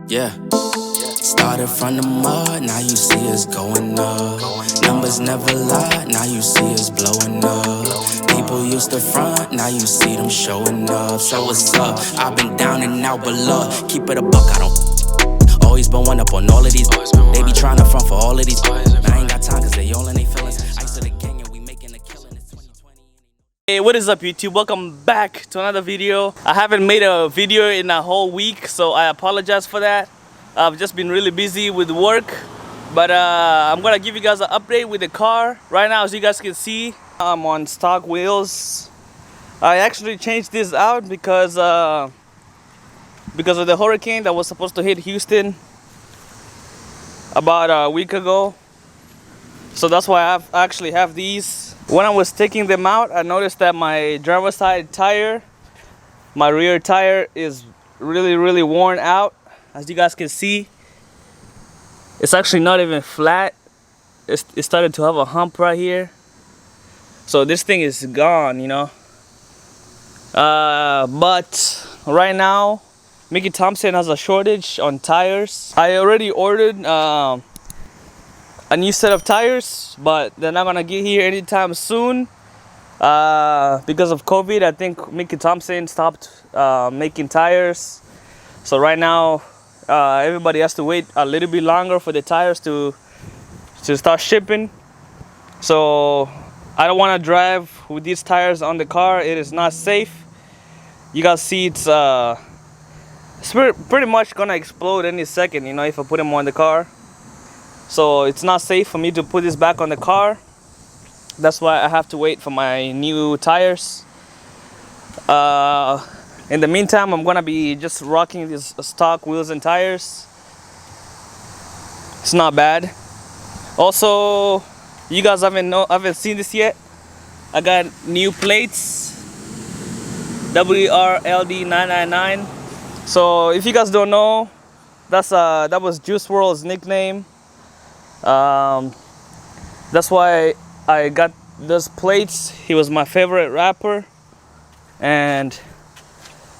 Yeah. Started from the mud, now you see us going up. Numbers never lie, now you see us blowing up. People used to front, now you see them showing up. So what's up? I've been down and out, but love, keep it a buck, I don't. Always been one up on all of these. They be trying to front for all of these. I ain't got time cause they all in they feelings. Ice of the gang and we making a killing. It's 2020. Hey, what is up YouTube? Welcome back to another video. I haven't made a video in a whole week, so I apologize for that. I've just been really busy with work, but I'm gonna give you guys an update with the car. Right now, as you guys can see, I'm on stock wheels. I actually changed this out because of the hurricane that was supposed to hit Houston about a week ago. So that's why I actually have these. When I was taking them out, I noticed that my driver's side tire, my rear tire, is really worn out. As you guys can see, it's actually not even flat. It started to have a hump right here. So this thing is gone, you know. But right now, Mickey Thompson has a shortage on tires. I already ordered a new set of tires, but they're not gonna get here anytime soon. Because of COVID, I think Mickey Thompson stopped making tires. So right now, everybody has to wait a little bit longer for the tires to start shipping. So I don't want to drive with these tires on the car. It is not safe. You guys see it's pretty much gonna explode any second, you know, if I put them on the car. So it's not safe for me to put this back on the car. That's why I have to wait for my new tires. In the meantime, I'm gonna be just rocking these stock wheels and tires. It's not bad. Also, you guys haven't seen this yet. I got new plates, WRLD999. So if you guys don't know, that was Juice WRLD's nickname. That's why I got those plates. He was my favorite rapper, and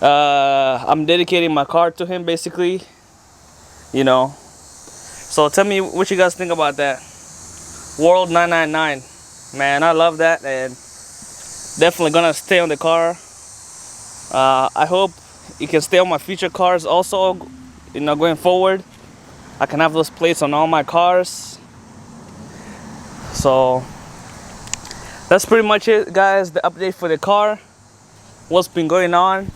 I'm dedicating my car to him, basically, you know. So tell me what you guys think about that. World 999, man, I love that, and definitely gonna stay on the car. I hope it can stay on my future cars also, you know, going forward. I can have those plates on all my cars. So that's pretty much it, guys, the update for the car, what's been going on.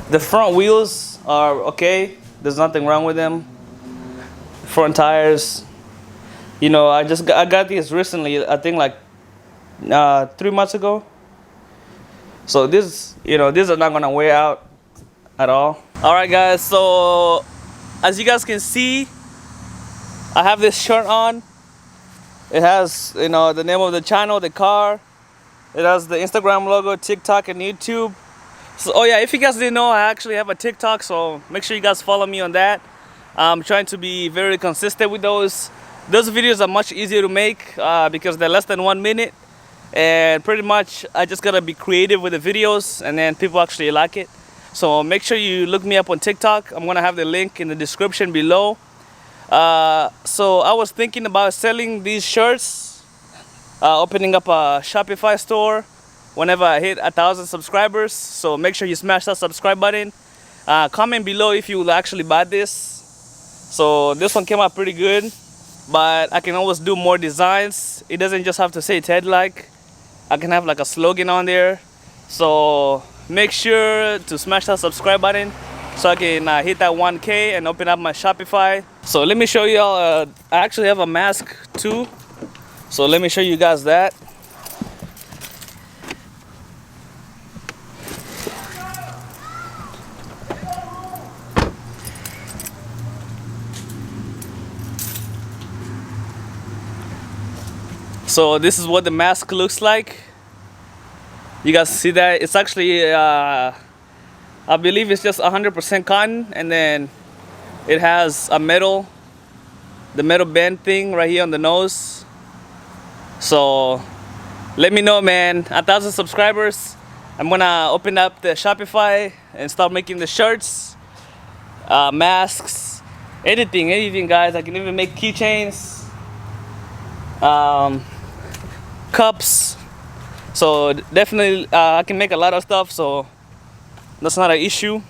The front wheels are okay, there's nothing wrong with them. Front tires, you know, I got these recently, I think like 3 months ago. So this, you know, these are not gonna wear out at all. All right, guys, so as you guys can see, I have this shirt on. It has, you know, the name of the channel, the car. It has the Instagram logo, TikTok, and YouTube. So, oh yeah, if you guys didn't know, I actually have a TikTok, so make sure you guys follow me on that. I'm trying to be very consistent with those. Those videos are much easier to make because they're less than 1 minute. And pretty much, I just gotta be creative with the videos, and then people actually like it. So make sure you look me up on TikTok. I'm gonna have the link in the description below. So I was thinking about selling these shirts, opening up a Shopify store whenever I hit 1,000 subscribers. So make sure you smash that subscribe button. Comment below if you will actually buy this. So this one came out pretty good, but I can always do more designs. It doesn't just have to say TED-like. I can have like a slogan on there. So make sure to smash that subscribe button so I can hit that 1K and open up my Shopify. So let me show you all, I actually have a mask too. So let me show you guys that. So this is what the mask looks like. You guys see that? It's actually, I believe it's just 100% cotton, and then it has a the metal band thing right here on the nose. So let me know, man. 1,000 subscribers. I'm gonna open up the Shopify and start making the shirts, masks, anything guys. I can even make keychains, cups. So definitely I can make a lot of stuff, so that's not an issue.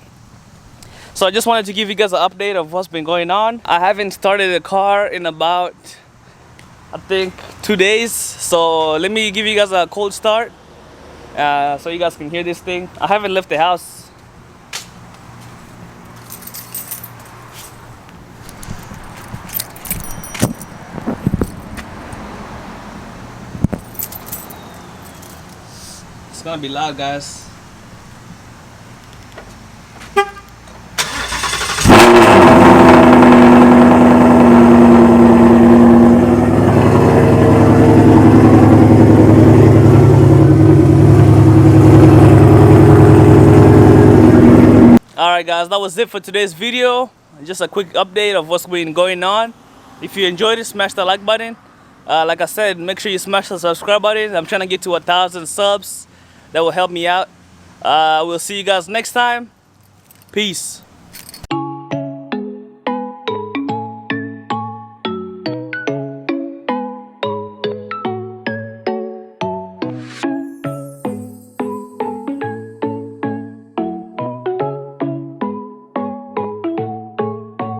So I just wanted to give you guys an update of what's been going on. I haven't started the car in about, I think, 2 days. So let me give you guys a cold start so you guys can hear this thing. I haven't left the house. It's gonna be loud, guys. Alright guys, that was it for today's video. Just a quick update of what's been going on. If you enjoyed it, smash the like button. Like I said, make sure you smash the subscribe button. I'm trying to get to 1,000 subs. That will help me out. We'll see you guys next time. Peace.